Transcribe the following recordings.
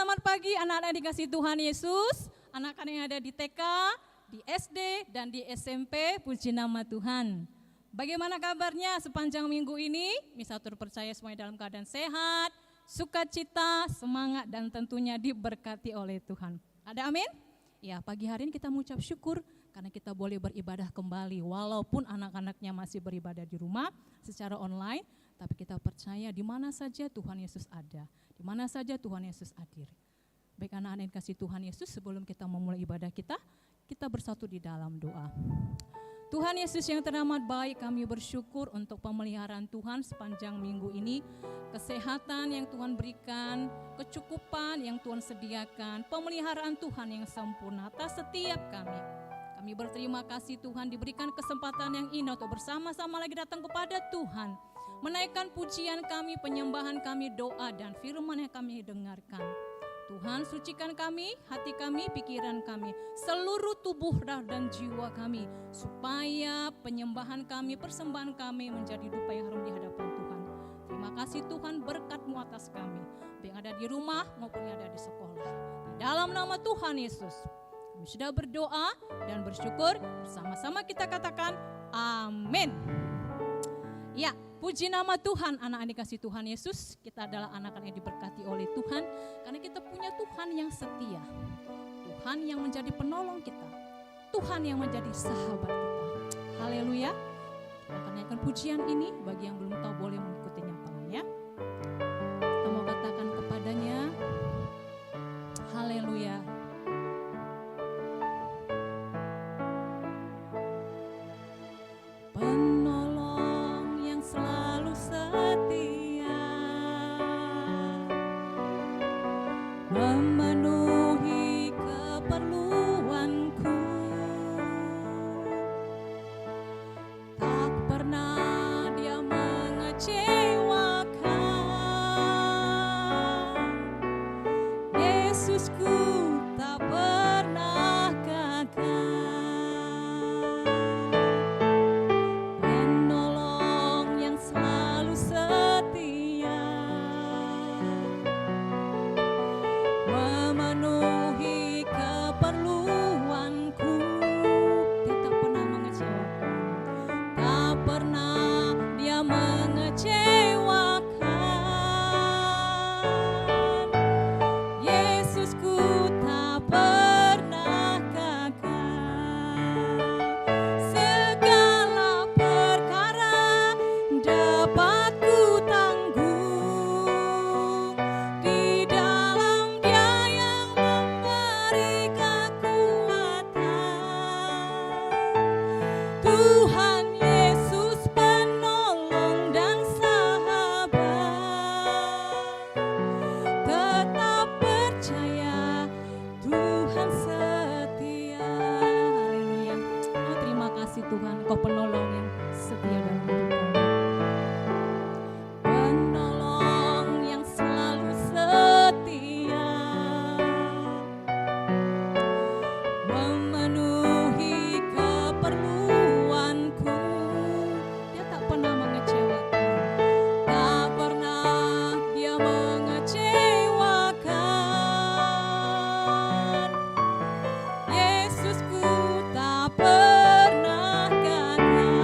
Selamat pagi anak-anak dikasih Tuhan Yesus, anak-anak yang ada di TK, di SD, dan di SMP, puji nama Tuhan. Bagaimana kabarnya sepanjang minggu ini? Misal percaya semuanya dalam keadaan sehat, sukacita, semangat, dan tentunya diberkati oleh Tuhan. Ada amin? Ya, pagi hari ini kita mengucap syukur karena kita boleh beribadah kembali. Walaupun anak-anaknya masih beribadah di rumah secara online, tapi kita percaya di mana saja Tuhan Yesus ada. Di mana saja Tuhan Yesus hadir. Baik anak-anak yang kasih Tuhan Yesus, sebelum kita memulai ibadah kita bersatu di dalam doa. Tuhan Yesus yang teramat baik, kami bersyukur untuk pemeliharaan Tuhan sepanjang minggu ini. Kesehatan yang Tuhan berikan, kecukupan yang Tuhan sediakan, pemeliharaan Tuhan yang sempurna atas setiap kami. Kami berterima kasih Tuhan diberikan kesempatan yang indah untuk bersama-sama lagi datang kepada Tuhan. Menaikkan pujian kami, penyembahan kami, doa dan firman yang kami dengarkan. Tuhan sucikan kami, hati kami, pikiran kami, seluruh tubuh dan jiwa kami. Supaya penyembahan kami, persembahan kami menjadi dupa yang harum di hadapan Tuhan. Terima kasih Tuhan, berkat-Mu atas kami. Yang ada di rumah maupun yang ada di sekolah. Di dalam nama Tuhan Yesus. Kami sudah berdoa dan bersyukur, bersama-sama kita katakan amin. Ya, puji nama Tuhan, anak-anak dikasih Tuhan Yesus. Kita adalah anak-anak yang diberkati oleh Tuhan. Karena kita punya Tuhan yang setia. Tuhan yang menjadi penolong kita. Tuhan yang menjadi sahabat kita. Haleluya. Kita akan naikkan pujian ini. Bagi yang belum tahu boleh mengikutinya pelan ya. Kita mau katakan kepadanya. Haleluya. Memenuhi keperluanku, tak pernah Dia mengecewakan. Yesusku tak pernah gagal, penolong yang selalu setia. Memenuhi keperluanku, Dia tak pernah mengecewakan, tak pernah Dia mengecewakan. Yesusku tak pernah gagal, segala perkara dapat ku tanggung di dalam Tuhan Yesus penolong dan sahabat. Tetap percaya Tuhan setia. Haleluya. Oh, terima kasih Tuhan, Kau penolong yang setia dalam hidup kami. Penolong yang selalu setia. Memenuhi keperluanku, Dia tak pernah mengecewakan, tak pernah Dia mengecewakan. Yesusku tak pernah gagal,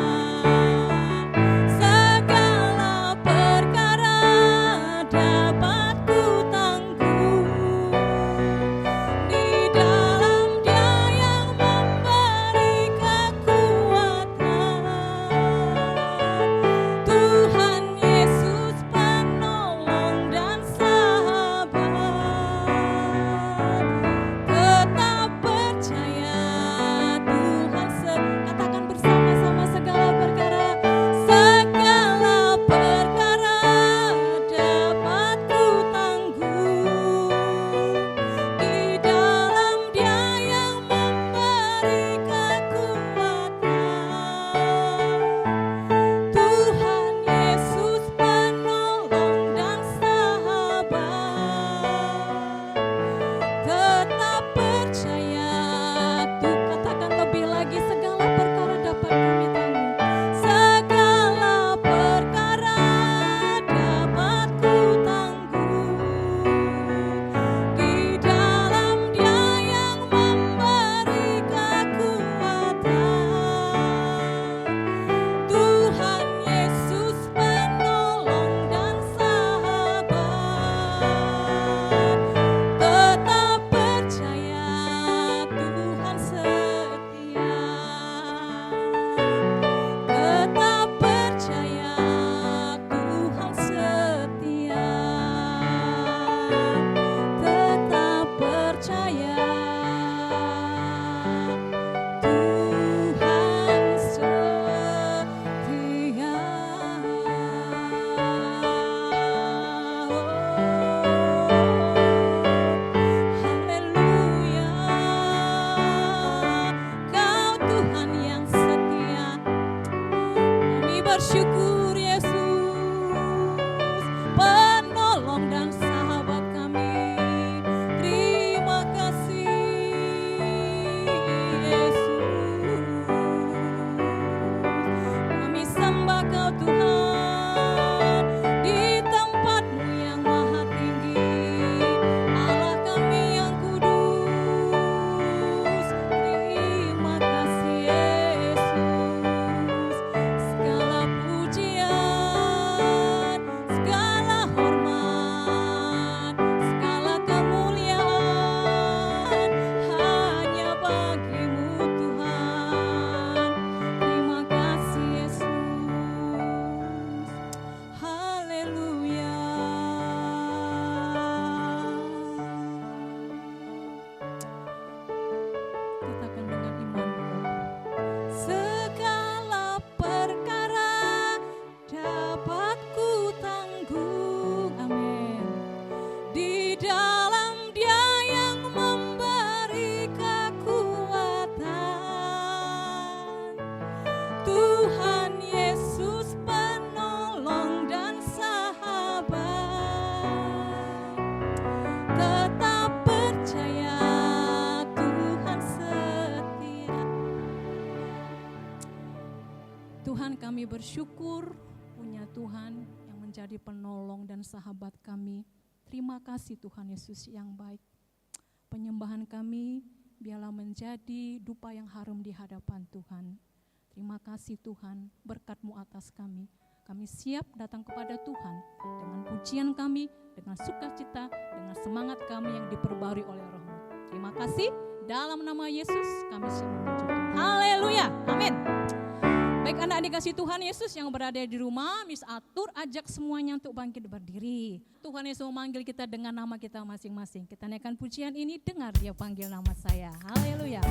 Tuhan, kami bersyukur punya Tuhan yang menjadi penolong dan sahabat kami. Terima kasih Tuhan Yesus yang baik. Penyembahan kami biarlah menjadi dupa yang harum di hadapan Tuhan. Terima kasih Tuhan, berkat-Mu atas kami. Kami siap datang kepada Tuhan dengan pujian kami, dengan sukacita, dengan semangat kami yang diperbarui oleh Roh-Mu. Terima kasih, dalam nama Yesus kami siap memuji Tuhan. Haleluya, amin. Baik anak dikasih Tuhan Yesus yang berada di rumah, Miss atur ajak semuanya untuk bangkit berdiri. Tuhan Yesus memanggil kita dengan nama kita masing-masing. Kita naikkan pujian ini, dengar Dia panggil nama saya. Haleluya.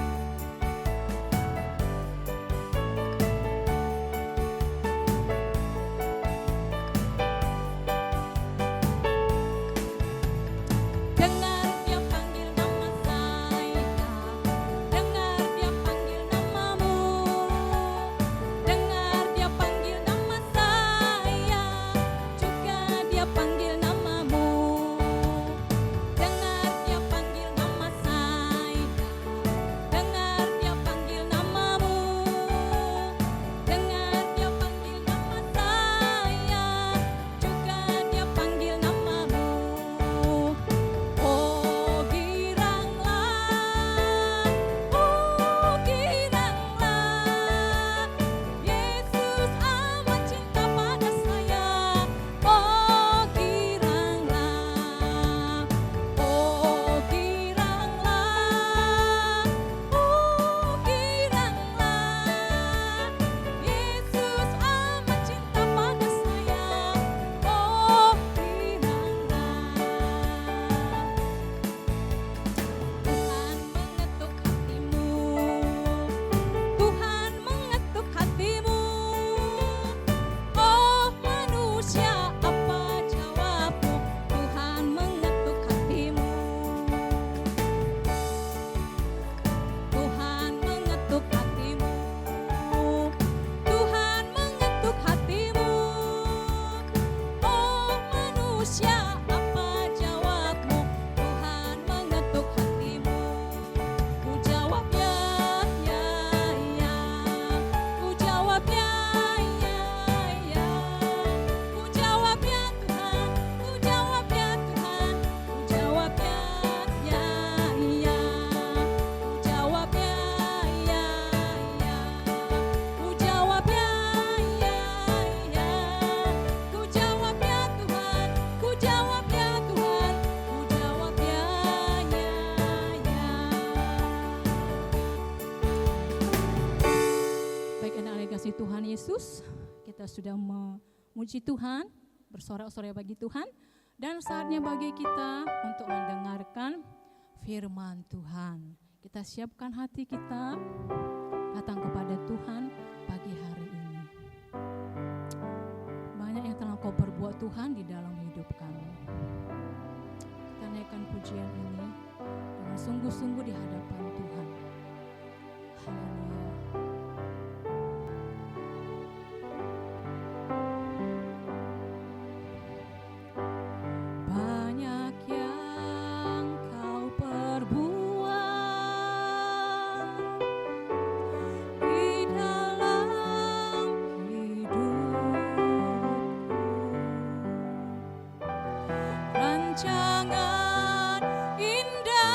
Tuhan Yesus, kita sudah memuji Tuhan, bersorak-sorai bagi Tuhan, dan saatnya bagi kita untuk mendengarkan firman Tuhan. Kita siapkan hati kita datang kepada Tuhan pagi hari ini. Banyak yang telah Kau perbuat Tuhan di dalam hidup kami. Kita naikkan pujian ini dengan sungguh-sungguh di hadapan Tuhan. Haleluya. Rancangan indahmu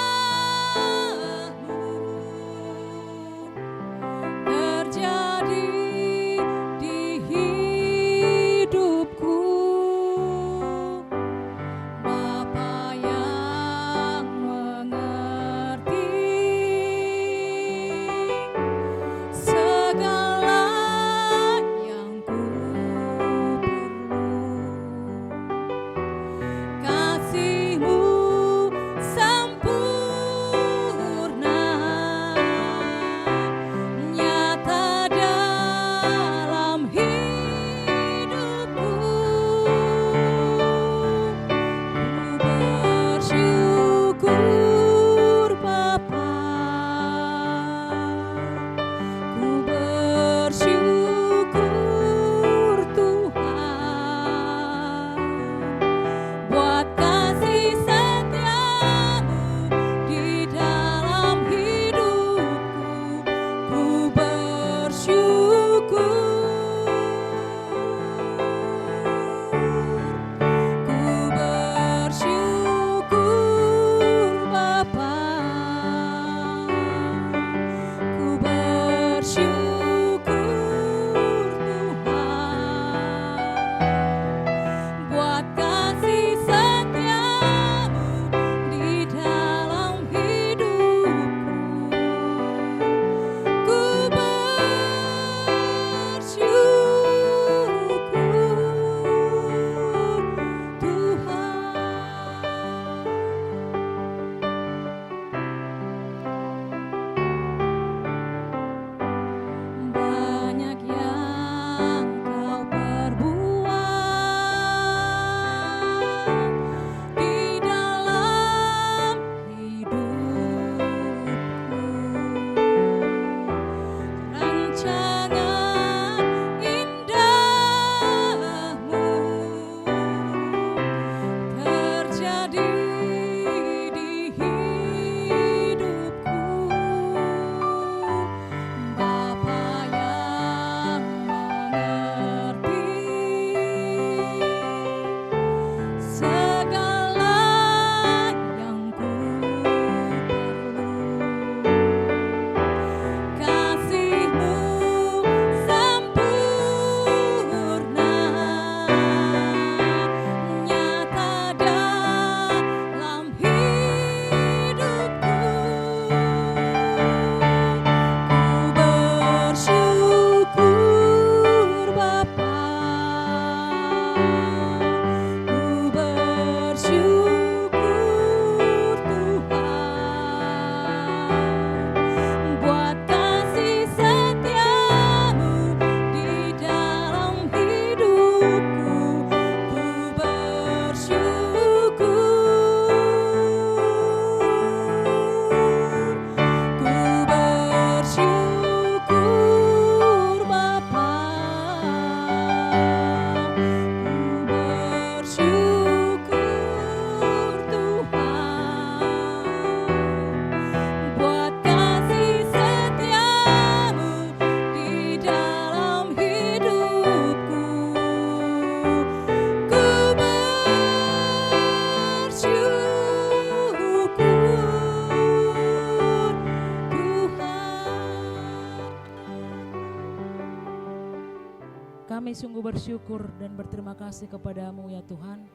Kami sungguh bersyukur dan berterima kasih kepadamu ya Tuhan.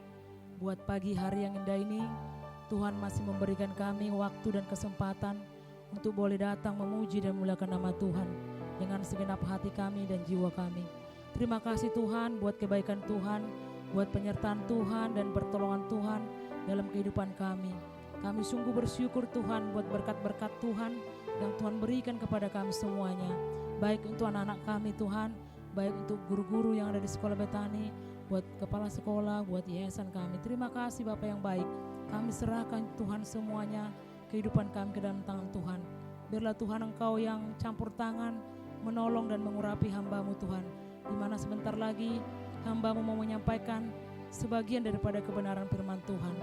Buat pagi hari yang indah ini, Tuhan masih memberikan kami waktu dan kesempatan untuk boleh datang memuji dan memuliakan nama Tuhan dengan segenap hati kami dan jiwa kami. Terima kasih Tuhan buat kebaikan Tuhan, buat penyertaan Tuhan dan pertolongan Tuhan dalam kehidupan kami. Kami sungguh bersyukur Tuhan buat berkat-berkat Tuhan yang Tuhan berikan kepada kami semuanya. Baik untuk anak-anak kami Tuhan, baik untuk guru-guru yang ada di sekolah Betani, buat kepala sekolah, buat yayasan kami. Terima kasih Bapa yang baik. Kami serahkan Tuhan semuanya kehidupan kami ke dalam tangan Tuhan. Biarlah Tuhan Engkau yang campur tangan, menolong dan mengurapi hamba-Mu Tuhan. Di mana sebentar lagi hamba-Mu mau menyampaikan sebagian daripada kebenaran firman Tuhan.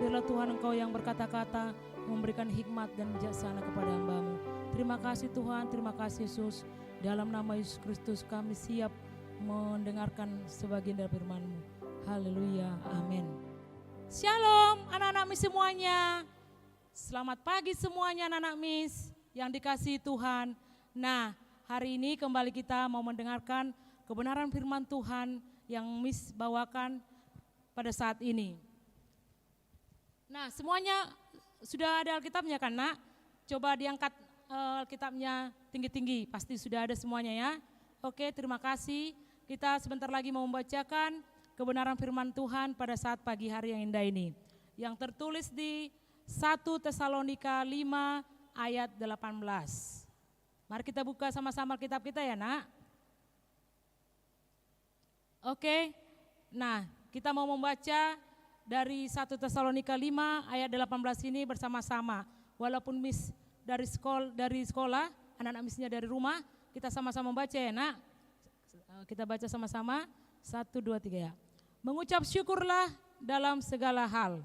Biarlah Tuhan Engkau yang berkata-kata, memberikan hikmat dan bijaksana kepada hamba-Mu. Terima kasih Tuhan, terima kasih Yesus. Dalam nama Yesus Kristus kami siap mendengarkan sebagian dari firman-Mu. Haleluya, amin. Shalom anak-anak Miss semuanya. Selamat pagi semuanya anak-anak Miss yang dikasihi Tuhan. Nah, hari ini kembali kita mau mendengarkan kebenaran firman Tuhan yang Miss bawakan pada saat ini. Nah, semuanya sudah ada Alkitabnya kan nak? Coba diangkat Alkitabnya tinggi-tinggi, pasti sudah ada semuanya ya. Oke, terima kasih. Kita sebentar lagi mau membacakan kebenaran firman Tuhan pada saat pagi hari yang indah ini. Yang tertulis di 1 Tesalonika 5 ayat 18. Mari kita buka sama-sama kitab kita ya nak. Oke, nah kita mau membaca dari 1 Tesalonika 5 ayat 18 ini bersama-sama. Walaupun Miss dari sekolah, anak-anak Missnya dari rumah, kita sama-sama membaca ya nak. Kita baca sama-sama, 1, 2, 3 ya. Mengucap syukurlah dalam segala hal,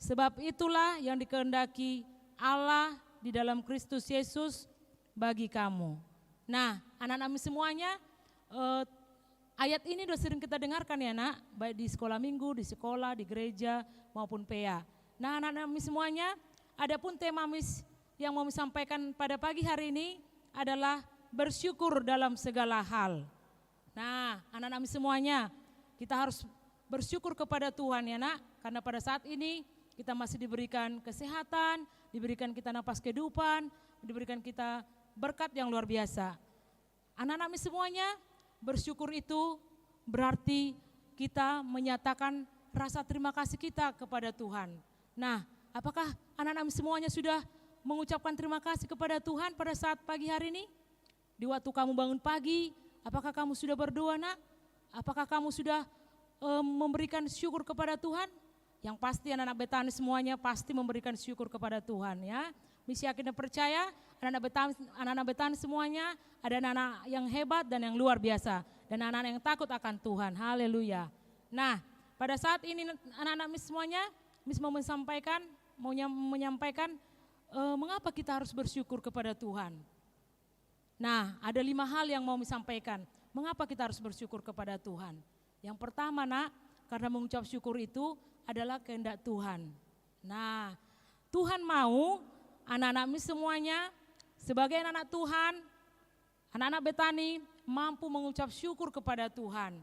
sebab itulah yang dikehendaki Allah di dalam Kristus Yesus bagi kamu. Nah, anak-anak Miss semuanya, ayat ini sudah sering kita dengarkan ya nak, baik di sekolah minggu, di sekolah, di gereja maupun PA. Nah anak-anak Miss semuanya, adapun tema Miss yang mau disampaikan pada pagi hari ini adalah bersyukur dalam segala hal. Nah anak-anak Miss semuanya, kita harus bersyukur kepada Tuhan ya nak, karena pada saat ini kita masih diberikan kesehatan, diberikan kita napas kehidupan, diberikan kita berkat yang luar biasa. Anak-anak Miss semuanya, bersyukur itu berarti kita menyatakan rasa terima kasih kita kepada Tuhan. Nah, apakah anak-anak semuanya sudah mengucapkan terima kasih kepada Tuhan pada saat pagi hari ini? Di waktu kamu bangun pagi, apakah kamu sudah berdoa nak? Apakah kamu sudah memberikan syukur kepada Tuhan? Yang pasti anak-anak Betani semuanya pasti memberikan syukur kepada Tuhan ya. Misi yakin dan percaya anak-anak Betani semuanya ada anak-anak yang hebat dan yang luar biasa. Dan anak-anak yang takut akan Tuhan, haleluya. Nah pada saat ini anak-anak Miss semuanya, Miss mau menyampaikan mengapa kita harus bersyukur kepada Tuhan. Nah ada 5 hal yang mau disampaikan, mengapa kita harus bersyukur kepada Tuhan. Yang pertama nak, karena mengucap syukur itu adalah kehendak Tuhan. Nah Tuhan mau anak-anak Miss semuanya sebagai anak-anak Tuhan, anak-anak Betani mampu mengucap syukur kepada Tuhan.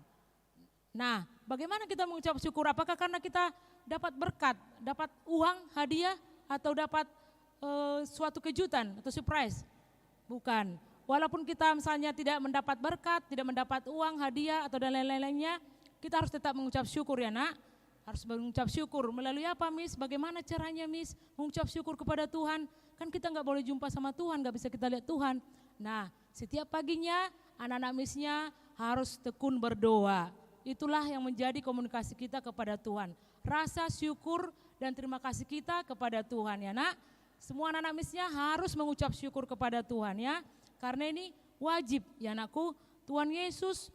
Nah bagaimana kita mengucap syukur, apakah karena kita dapat berkat, dapat uang, hadiah, atau dapat suatu kejutan atau surprise? Bukan. Walaupun kita misalnya tidak mendapat berkat, tidak mendapat uang, hadiah atau dan lain-lainnya, kita harus tetap mengucap syukur ya nak. Harus mengucap syukur. Melalui apa Miss? Bagaimana caranya Miss mengucap syukur kepada Tuhan? Kan kita nggak boleh jumpa sama Tuhan, nggak bisa kita lihat Tuhan. Nah setiap paginya anak-anak Missnya harus tekun berdoa. Itulah yang menjadi komunikasi kita kepada Tuhan. Rasa syukur dan terima kasih kita kepada Tuhan ya nak. Semua anak-anak Missnya harus mengucap syukur kepada Tuhan ya. Karena ini wajib ya anakku, Tuhan Yesus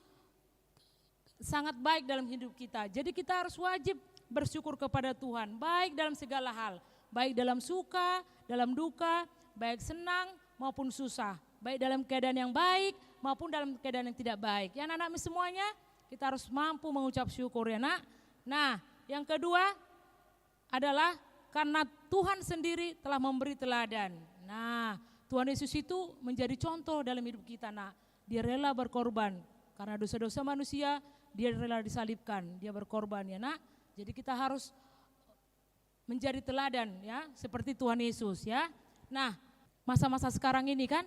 sangat baik dalam hidup kita. Jadi kita harus wajib bersyukur kepada Tuhan, baik dalam segala hal. Baik dalam suka, dalam duka, baik senang maupun susah. Baik dalam keadaan yang baik maupun dalam keadaan yang tidak baik. Ya anak-anak semuanya, kita harus mampu mengucap syukur ya nak. Nah yang kedua adalah karena Tuhan sendiri telah memberi teladan. Nah Tuhan Yesus itu menjadi contoh dalam hidup kita nak. Dia rela berkorban Karena dosa-dosa manusia, dia rela disalibkan, dia berkorban ya nak. Jadi kita harus menjadi teladan ya, seperti Tuhan Yesus ya. Nah, masa-masa sekarang ini kan,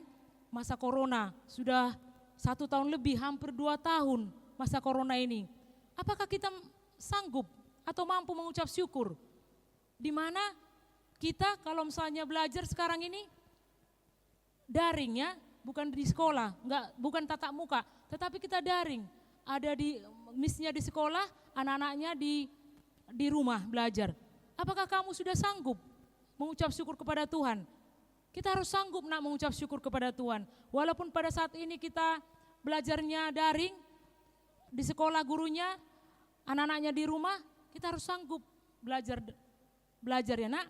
masa corona, sudah 1 tahun lebih, hampir 2 tahun masa corona ini. Apakah kita sanggup atau mampu mengucap syukur? Di mana kita kalau misalnya belajar sekarang ini daring ya, bukan di sekolah, bukan tatap muka, tetapi kita daring. Ada di misnya di sekolah, anak-anaknya di rumah belajar. Apakah kamu sudah sanggup mengucap syukur kepada Tuhan? Kita harus sanggup nak mengucap syukur kepada Tuhan. Walaupun pada saat ini kita belajarnya daring, di sekolah gurunya, anak-anaknya di rumah, kita harus sanggup belajar ya nak.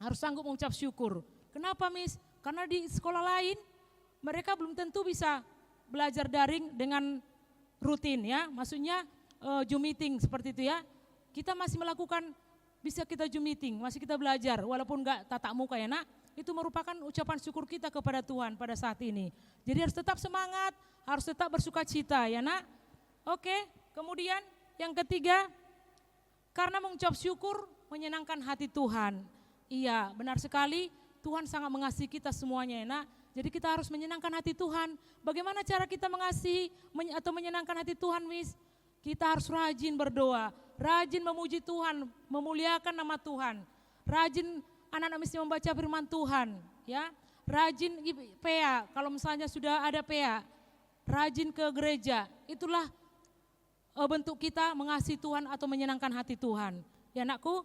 Harus sanggup mengucap syukur. Kenapa Miss? Karena di sekolah lain mereka belum tentu bisa belajar daring dengan rutin ya. Maksudnya Zoom meeting seperti itu ya. Kita masih melakukan, bisa kita Zoom meeting, masih kita belajar walaupun enggak tatap muka ya nak. Itu merupakan ucapan syukur kita kepada Tuhan pada saat ini. Jadi harus tetap semangat, harus tetap bersuka cita ya nak. Oke, kemudian yang ketiga, karena mengucap syukur menyenangkan hati Tuhan. Iya, benar sekali, Tuhan sangat mengasihi kita semuanya ya nak. Jadi kita harus menyenangkan hati Tuhan. Bagaimana cara kita mengasihi atau menyenangkan hati Tuhan, Miss? Kita harus rajin berdoa, rajin memuji Tuhan, memuliakan nama Tuhan. Rajin anak-anak Miss membaca firman Tuhan, ya. Rajin PA, kalau misalnya sudah ada PA, rajin ke gereja. Itulah bentuk kita mengasihi Tuhan atau menyenangkan hati Tuhan. Ya anakku,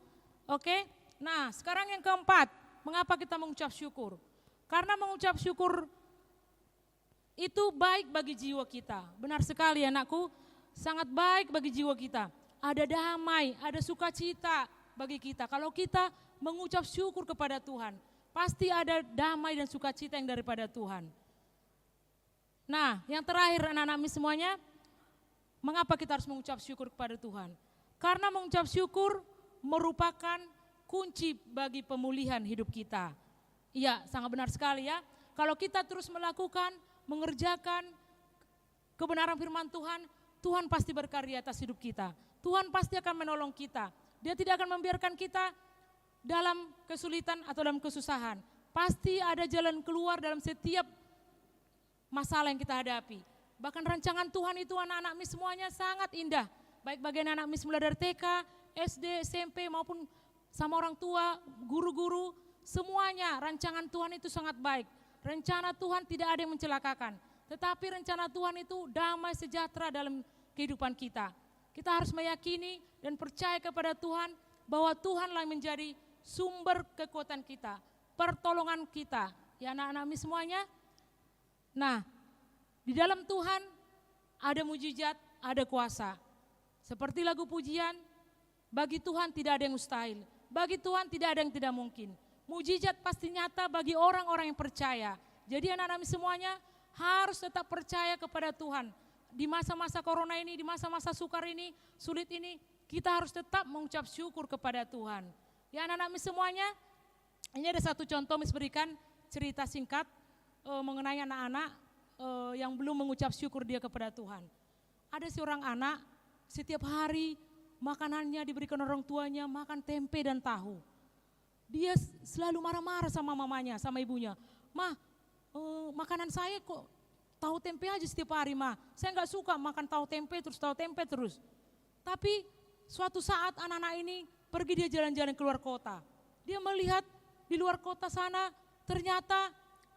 oke. Nah sekarang yang keempat, mengapa kita mengucap syukur? Karena mengucap syukur itu baik bagi jiwa kita. Benar sekali anakku, sangat baik bagi jiwa kita. Ada damai, ada sukacita bagi kita. Kalau kita mengucap syukur kepada Tuhan, pasti ada damai dan sukacita yang daripada Tuhan. Nah yang terakhir anak-anak semuanya, mengapa kita harus mengucap syukur kepada Tuhan? Karena mengucap syukur merupakan kunci bagi pemulihan hidup kita. Iya, sangat benar sekali ya. Kalau kita terus melakukan, mengerjakan kebenaran firman Tuhan, Tuhan pasti berkarya atas hidup kita. Tuhan pasti akan menolong kita. Dia tidak akan membiarkan kita dalam kesulitan atau dalam kesusahan. Pasti ada jalan keluar dalam setiap masalah yang kita hadapi. Bahkan rancangan Tuhan itu anak-anak mis semuanya sangat indah. Baik bagi anak-anak mis mulai dari TK, SD, SMP maupun sama orang tua, guru-guru, semuanya rancangan Tuhan itu sangat baik. Rencana Tuhan tidak ada yang mencelakakan. Tetapi rencana Tuhan itu damai sejahtera dalam kehidupan kita. Kita harus meyakini dan percaya kepada Tuhan bahwa Tuhanlah yang menjadi sumber kekuatan kita, pertolongan kita. Ya anak-anak mis semuanya. Nah, di dalam Tuhan ada mujizat, ada kuasa. Seperti lagu pujian, bagi Tuhan tidak ada yang mustahil. Bagi Tuhan tidak ada yang tidak mungkin. Mujizat pasti nyata bagi orang-orang yang percaya. Jadi anak-anak semuanya harus tetap percaya kepada Tuhan. Di masa-masa corona ini, di masa-masa sukar ini, sulit ini, kita harus tetap mengucap syukur kepada Tuhan. Ya anak-anak semuanya, ini ada satu contoh Miss berikan cerita singkat mengenai anak-anak yang belum mengucap syukur dia kepada Tuhan. Ada seorang anak setiap hari makanannya diberikan orang tuanya makan tempe dan tahu. Dia selalu marah-marah sama mamanya, sama ibunya. Ma, makanan saya kok tahu tempe aja setiap hari ma. Saya nggak suka makan tahu tempe terus. Tapi suatu saat anak-anak ini pergi dia jalan-jalan keluar kota. Dia melihat di luar kota sana ternyata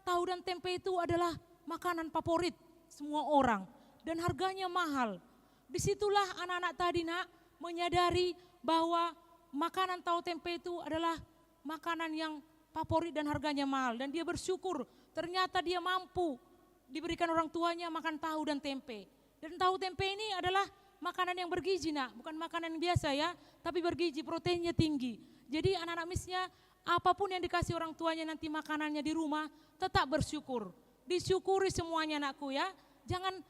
tahu dan tempe itu adalah makanan favorit semua orang dan harganya mahal. Disitulah anak-anak tadi nak menyadari bahwa makanan tahu tempe itu adalah makanan yang favorit dan harganya mahal. Dan dia bersyukur ternyata dia mampu diberikan orang tuanya makan tahu dan tempe. Dan tahu tempe ini adalah makanan yang bergizi nak, bukan makanan yang biasa ya, tapi bergizi, proteinnya tinggi. Jadi anak-anak misnya apapun yang dikasih orang tuanya nanti makanannya di rumah tetap bersyukur. Disyukuri semuanya anakku ya, jangan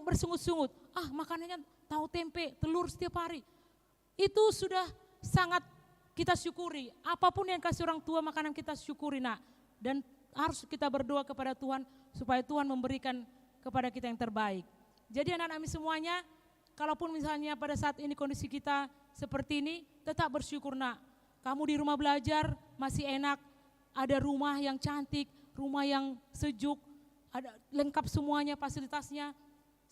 bersungut-sungut. Ah makanannya tahu tempe, telur setiap hari. Itu sudah sangat kita syukuri. Apapun yang kasih orang tua makanan kita syukuri nak. Dan harus kita berdoa kepada Tuhan supaya Tuhan memberikan kepada kita yang terbaik. Jadi anak-anak semuanya, kalaupun misalnya pada saat ini kondisi kita seperti ini, tetap bersyukur nak. Kamu di rumah belajar masih enak, ada rumah yang cantik, rumah yang sejuk, ada lengkap semuanya fasilitasnya.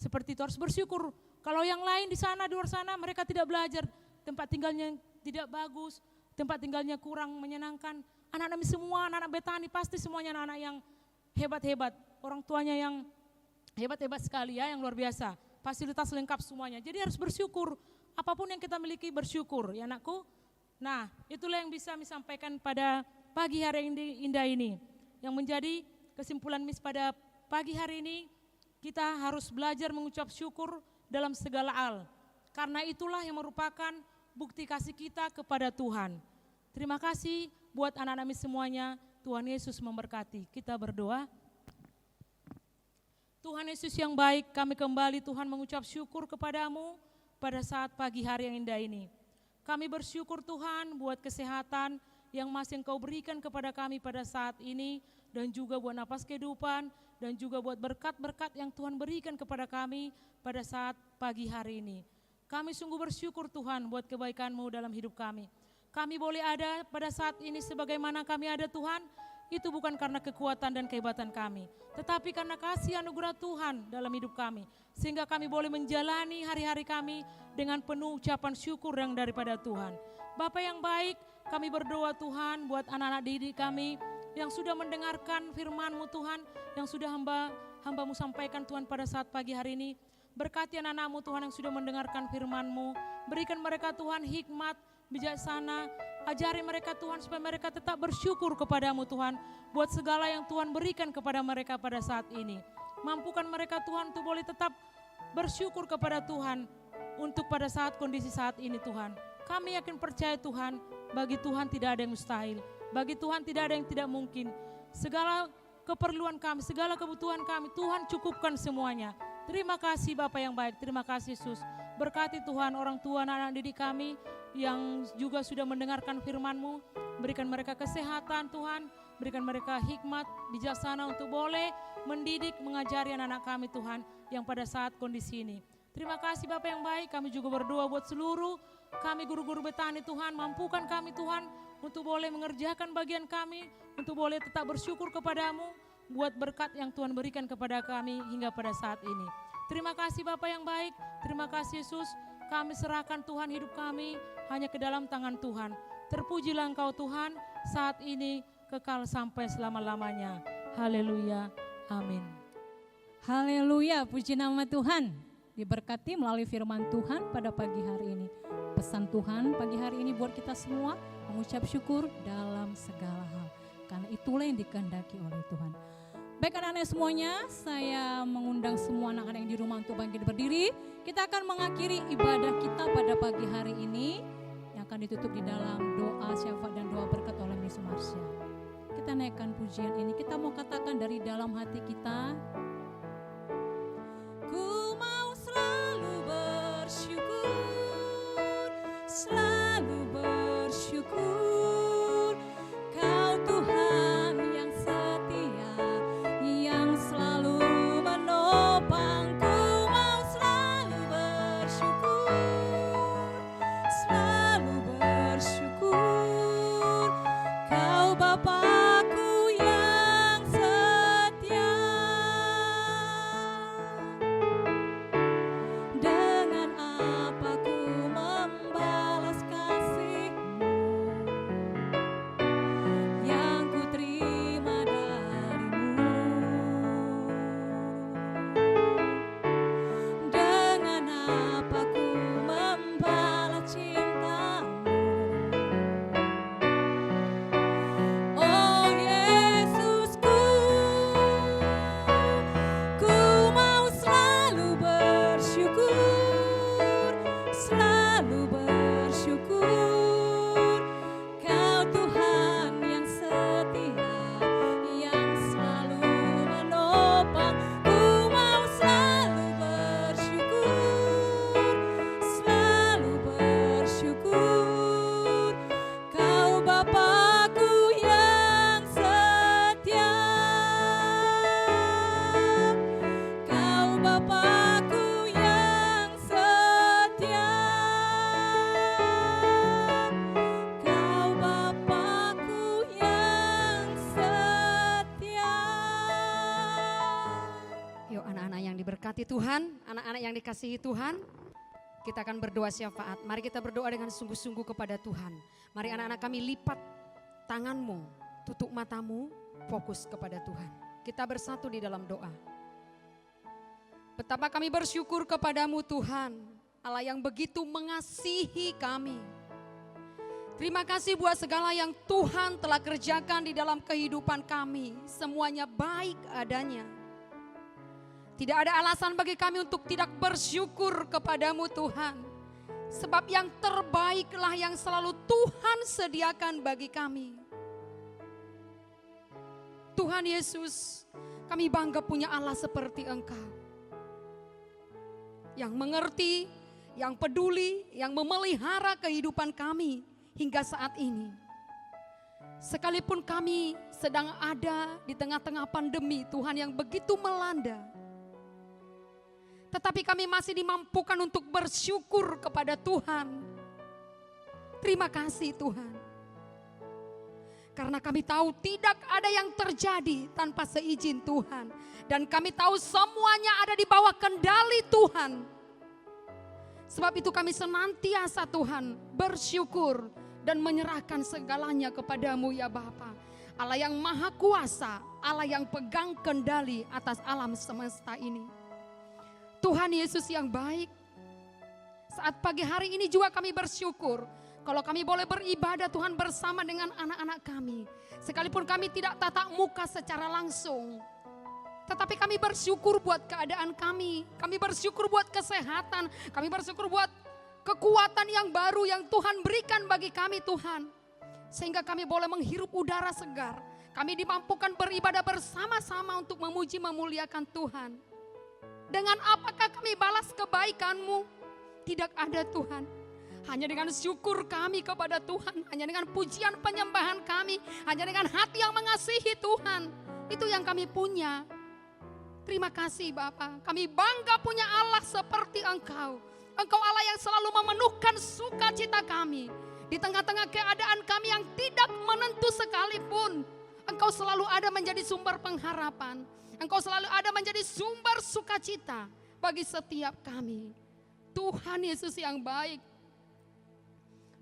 Seperti itu harus bersyukur. Kalau yang lain di sana, di luar sana mereka tidak belajar, tempat tinggalnya tidak bagus, tempat tinggalnya kurang menyenangkan. Anak-anak semua, anak-anak Betani pasti semuanya anak-anak yang hebat-hebat. Orang tuanya yang hebat-hebat sekali ya, yang luar biasa. Fasilitas lengkap semuanya. Jadi harus bersyukur. Apapun yang kita miliki bersyukur ya anakku. Nah itulah yang bisa kami sampaikan pada pagi hari yang indah ini. Yang menjadi kesimpulan Miss pada pagi hari ini, kita harus belajar mengucap syukur dalam segala hal. Karena itulah yang merupakan bukti kasih kita kepada Tuhan. Terima kasih buat anak-anak Miss semuanya. Tuhan Yesus memberkati. Kita berdoa. Tuhan Yesus yang baik, kami kembali Tuhan mengucap syukur kepadamu pada saat pagi hari yang indah ini. Kami bersyukur Tuhan buat kesehatan yang masih Engkau berikan kepada kami pada saat ini, dan juga buat napas kehidupan, dan juga buat berkat-berkat yang Tuhan berikan kepada kami pada saat pagi hari ini. Kami sungguh bersyukur Tuhan buat kebaikan-Mu dalam hidup kami. Kami boleh ada pada saat ini sebagaimana kami ada Tuhan, itu bukan karena kekuatan dan kehebatan kami, tetapi karena kasih anugerah Tuhan dalam hidup kami. Sehingga kami boleh menjalani hari-hari kami dengan penuh ucapan syukur yang daripada Tuhan. Bapa yang baik, kami berdoa Tuhan buat anak-anak didik kami yang sudah mendengarkan firman-Mu Tuhan, yang sudah hamba-Mu sampaikan Tuhan pada saat pagi hari ini. Berkati anak-anak-Mu Tuhan yang sudah mendengarkan firman-Mu, berikan mereka Tuhan hikmat, bijaksana, ajari mereka Tuhan supaya mereka tetap bersyukur kepadamu Tuhan, buat segala yang Tuhan berikan kepada mereka pada saat ini. Mampukan mereka Tuhan untuk boleh tetap bersyukur kepada Tuhan untuk pada saat kondisi saat ini Tuhan. Kami yakin percaya Tuhan, bagi Tuhan tidak ada yang mustahil, bagi Tuhan tidak ada yang tidak mungkin. Segala keperluan kami, segala kebutuhan kami, Tuhan cukupkan semuanya. Terima kasih Bapa yang baik, terima kasih Yesus. Berkati Tuhan orang tua anak-anak didik kami yang juga sudah mendengarkan firman-Mu. Berikan mereka kesehatan Tuhan, berikan mereka hikmat, bijaksana untuk boleh mendidik, mengajari anak-anak kami Tuhan yang pada saat kondisi ini. Terima kasih Bapa yang baik, kami juga berdoa buat seluruh kami guru-guru Betani Tuhan, mampukan kami Tuhan untuk boleh mengerjakan bagian kami, untuk boleh tetap bersyukur kepadamu, buat berkat yang Tuhan berikan kepada kami hingga pada saat ini. Terima kasih Bapa yang baik, terima kasih Yesus, kami serahkan Tuhan hidup kami hanya ke dalam tangan Tuhan. Terpujilah Engkau Tuhan saat ini kekal sampai selama-lamanya. Haleluya, amin. Haleluya, puji nama Tuhan. Diberkati melalui firman Tuhan pada pagi hari ini. Pesan Tuhan pagi hari ini buat kita semua mengucap syukur dalam segala hal. Karena itulah yang dikehendaki oleh Tuhan. Baik anak-anak semuanya, saya mengundang semua anak-anak yang di rumah untuk bangkit berdiri. Kita akan mengakhiri ibadah kita pada pagi hari ini yang akan ditutup di dalam doa syafaat dan doa berkat oleh Miss Marsha. Kita naikkan pujian ini, kita mau katakan dari dalam hati kita. Ku mau selalu bersyukur, selalu bersyukur. Kau Tuhan yang setia, yang selalu menopang. Ku mau selalu bersyukur, selalu bersyukur. Kau Bapa yang setia, diberkati Tuhan, anak-anak yang dikasihi Tuhan, kita akan berdoa syafaat. Mari kita berdoa dengan sungguh-sungguh kepada Tuhan. Mari anak-anak kami lipat tanganmu, tutup matamu, fokus kepada Tuhan. Kita bersatu di dalam doa. Betapa kami bersyukur kepadamu Tuhan, Allah yang begitu mengasihi kami. Terima kasih buat segala yang Tuhan telah kerjakan di dalam kehidupan kami. Semuanya baik adanya. Tidak ada alasan bagi kami untuk tidak bersyukur kepadamu Tuhan. Sebab yang terbaiklah yang selalu Tuhan sediakan bagi kami. Tuhan Yesus, kami bangga punya Allah seperti Engkau. Yang mengerti, yang peduli, yang memelihara kehidupan kami hingga saat ini. Sekalipun kami sedang ada di tengah-tengah pandemi Tuhan yang begitu melanda. Tetapi kami masih dimampukan untuk bersyukur kepada Tuhan. Terima kasih Tuhan. Karena kami tahu tidak ada yang terjadi tanpa seizin Tuhan. Dan kami tahu semuanya ada di bawah kendali Tuhan. Sebab itu kami senantiasa Tuhan bersyukur dan menyerahkan segalanya kepadamu ya Bapa. Allah yang maha kuasa, Allah yang pegang kendali atas alam semesta ini. Tuhan Yesus yang baik, saat pagi hari ini juga kami bersyukur kalau kami boleh beribadah Tuhan bersama dengan anak-anak kami. Sekalipun kami tidak tatap muka secara langsung, tetapi kami bersyukur buat keadaan kami bersyukur buat kesehatan, kami bersyukur buat kekuatan yang baru yang Tuhan berikan bagi kami Tuhan. Sehingga kami boleh menghirup udara segar, kami dimampukan beribadah bersama-sama untuk memuji memuliakan Tuhan. Dengan apakah kami balas kebaikan-Mu? Tidak ada Tuhan. Hanya dengan syukur kami kepada Tuhan, hanya dengan pujian penyembahan kami, hanya dengan hati yang mengasihi Tuhan. Itu yang kami punya. Terima kasih Bapa. Kami bangga punya Allah seperti Engkau. Engkau Allah yang selalu memenuhkan sukacita kami. Di tengah-tengah keadaan kami yang tidak menentu sekalipun, Engkau selalu ada menjadi sumber pengharapan. Engkau selalu ada menjadi sumber sukacita bagi setiap kami. Tuhan Yesus yang baik.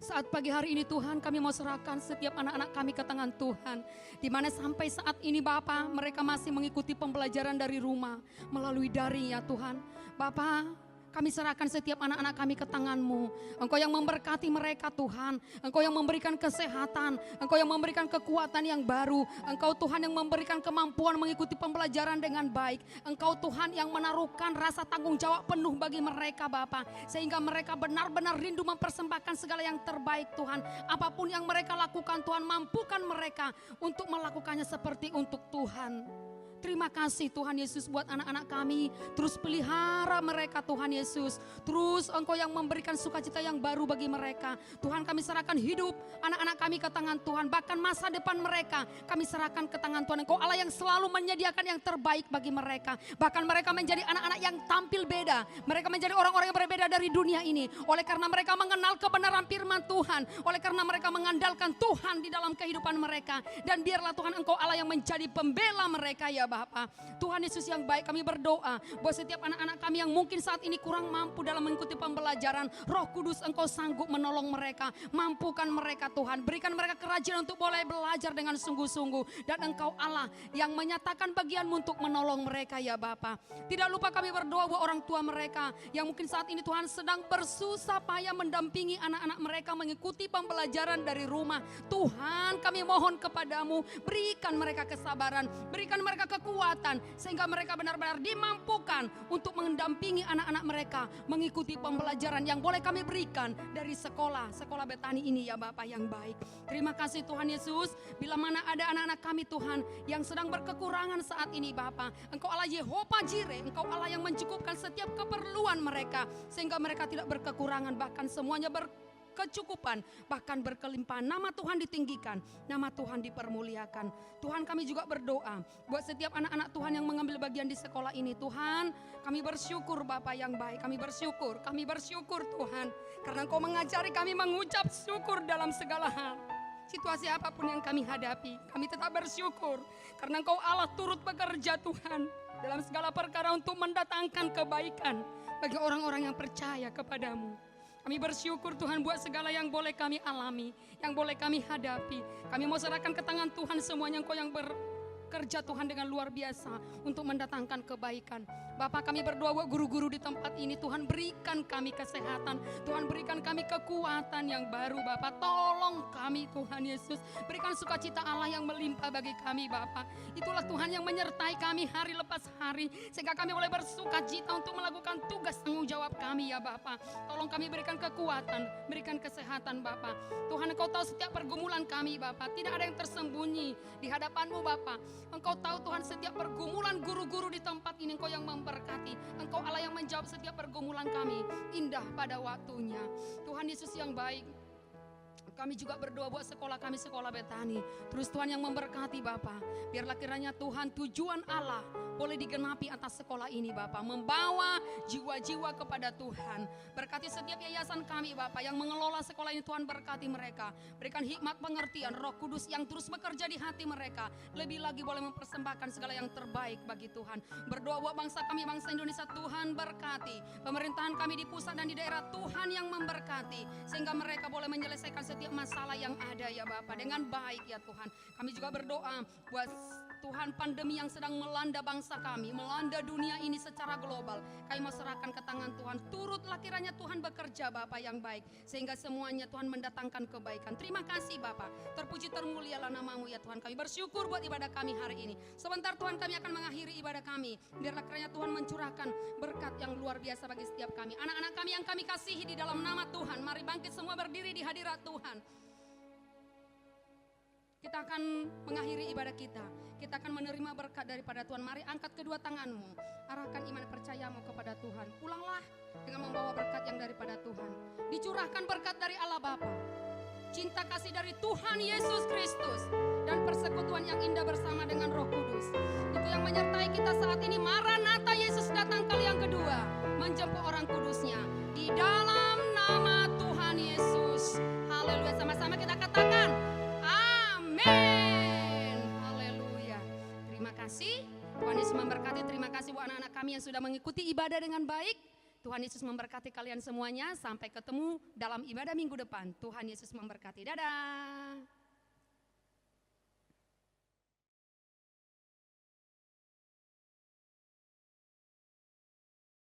Saat pagi hari ini Tuhan, kami mau serahkan setiap anak-anak kami ke tangan Tuhan. Di mana sampai saat ini Bapa, mereka masih mengikuti pembelajaran dari rumah melalui daring ya Tuhan. Bapa, kami serahkan setiap anak-anak kami ke tangan-Mu. Engkau yang memberkati mereka Tuhan. Engkau yang memberikan kesehatan. Engkau yang memberikan kekuatan yang baru. Engkau Tuhan yang memberikan kemampuan mengikuti pembelajaran dengan baik. Engkau Tuhan yang menaruhkan rasa tanggung jawab penuh bagi mereka Bapa. Sehingga mereka benar-benar rindu mempersembahkan segala yang terbaik Tuhan. Apapun yang mereka lakukan Tuhan, mampukan mereka untuk melakukannya seperti untuk Tuhan. Terima kasih Tuhan Yesus buat anak-anak kami. Terus pelihara mereka Tuhan Yesus. Terus Engkau yang memberikan sukacita yang baru bagi mereka. Tuhan, kami serahkan hidup anak-anak kami ke tangan Tuhan. Bahkan masa depan mereka kami serahkan ke tangan Tuhan. Engkau Allah yang selalu menyediakan yang terbaik bagi mereka. Bahkan mereka menjadi anak-anak yang tampil beda. Mereka menjadi orang-orang yang berbeda dari dunia ini. Oleh karena mereka mengenal kebenaran firman Tuhan. Oleh karena mereka mengandalkan Tuhan di dalam kehidupan mereka. Dan biarlah Tuhan Engkau Allah yang menjadi pembela mereka ya Bapa. Tuhan Yesus yang baik, kami berdoa buat setiap anak-anak kami yang mungkin saat ini kurang mampu dalam mengikuti pembelajaran. Roh Kudus Engkau sanggup menolong mereka, mampukan mereka Tuhan, berikan mereka kerajinan untuk boleh belajar dengan sungguh-sungguh. Dan Engkau Allah yang menyatakan bagian-Mu untuk menolong mereka ya Bapa. Tidak lupa kami berdoa buat orang tua mereka yang mungkin saat ini Tuhan sedang bersusah payah mendampingi anak-anak mereka mengikuti pembelajaran dari rumah. Tuhan, kami mohon kepadamu, berikan mereka kesabaran, berikan mereka kekuatan sehingga mereka benar-benar dimampukan untuk mendampingi anak-anak mereka mengikuti pembelajaran yang boleh kami berikan dari sekolah Betani ini ya Bapak yang baik. Terima kasih Tuhan Yesus, bila mana ada anak-anak kami Tuhan yang sedang berkekurangan saat ini Bapak, Engkau Allah Yehova Jireh, Engkau Allah yang mencukupkan setiap keperluan mereka sehingga mereka tidak berkekurangan, bahkan semuanya berkecukupan, bahkan berkelimpahan. Nama Tuhan ditinggikan, nama Tuhan dipermuliakan. Tuhan, kami juga berdoa buat setiap anak-anak Tuhan yang mengambil bagian di sekolah ini. Tuhan, kami bersyukur Bapa yang baik, kami bersyukur Tuhan, karena Engkau mengajari kami mengucap syukur dalam segala hal. Situasi apapun yang kami hadapi, kami tetap bersyukur karena Engkau Allah turut bekerja Tuhan. dalam segala perkara untuk mendatangkan kebaikan bagi orang-orang yang percaya kepadamu. Kami bersyukur Tuhan buat segala yang boleh kami alami, yang boleh kami hadapi. Kami mau serahkan ke tangan Tuhan semuanya, Engkau yang bekerja Tuhan dengan luar biasa untuk mendatangkan kebaikan. Bapak, kami berdoa buat guru-guru di tempat ini, Tuhan berikan kami kesehatan, Tuhan berikan kami kekuatan yang baru Bapak. Tolong kami Tuhan Yesus, berikan sukacita Allah yang melimpah bagi kami Bapak. Itulah Tuhan yang menyertai kami hari lepas hari, sehingga kami boleh bersukacita untuk melakukan tugas tanggung jawab kami ya Bapak. Tolong kami berikan kekuatan, berikan kesehatan Bapak. Tuhan, Engkau tahu setiap pergumulan kami Bapak, tidak ada yang tersembunyi di hadapan-Mu Bapak. Engkau tahu Tuhan setiap pergumulan guru-guru di tempat ini, Engkau yang memberkati. Engkau Allah yang menjawab setiap pergumulan kami indah pada waktunya. Tuhan Yesus yang baik, kami juga berdoa buat sekolah kami, sekolah Betani. Terus Tuhan yang memberkati Bapak. Biarlah kiranya Tuhan tujuan Allah boleh digenapi atas sekolah ini Bapak. Membawa jiwa-jiwa kepada Tuhan. Berkati setiap yayasan kami Bapak yang mengelola sekolah ini, Tuhan berkati mereka. Berikan hikmat pengertian, Roh Kudus yang terus bekerja di hati mereka. Lebih lagi boleh mempersembahkan segala yang terbaik bagi Tuhan. Berdoa buat bangsa kami, bangsa Indonesia, Tuhan berkati. Pemerintahan kami di pusat dan di daerah, Tuhan yang memberkati. Sehingga mereka boleh menyelesaikan setiap masalah yang ada ya Bapak dengan baik ya Tuhan. Kami juga berdoa buat Tuhan pandemi yang sedang melanda bangsa kami, melanda dunia ini secara global. Kami mau serahkan ke tangan Tuhan. Turutlah kiranya Tuhan bekerja Bapak yang baik, sehingga semuanya Tuhan mendatangkan kebaikan. Terima kasih Bapak. Terpuji termulialah nama-Mu ya Tuhan. Kami bersyukur buat ibadah kami hari ini. Sebentar Tuhan kami akan mengakhiri ibadah kami. Biarlah kiranya Tuhan mencurahkan berkat yang luar biasa bagi setiap kami. Anak-anak kami yang kami kasihi di dalam nama Tuhan. Mari bangkit semua berdiri di hadirat Tuhan. Kita akan mengakhiri ibadah kita. Kita akan menerima berkat daripada Tuhan. Mari angkat kedua tanganmu. Arahkan iman percayamu kepada Tuhan. Pulanglah dengan membawa berkat yang daripada Tuhan. Dicurahkan berkat dari Allah Bapa, cinta kasih dari Tuhan Yesus Kristus, dan persekutuan yang indah bersama dengan Roh Kudus. Itu yang menyertai kita saat ini. Maranatha, Yesus datang kali yang kedua, menjemput orang kudusnya. Di dalam nama Tuhan Yesus. Haleluya. Sama-sama kita katakan amin. Haleluya. Terima kasih. Tuhan Yesus memberkati. Terima kasih buat anak-anak kami yang sudah mengikuti ibadah dengan baik. Tuhan Yesus memberkati kalian semuanya. Sampai ketemu dalam ibadah minggu depan. Tuhan Yesus memberkati. Dadah.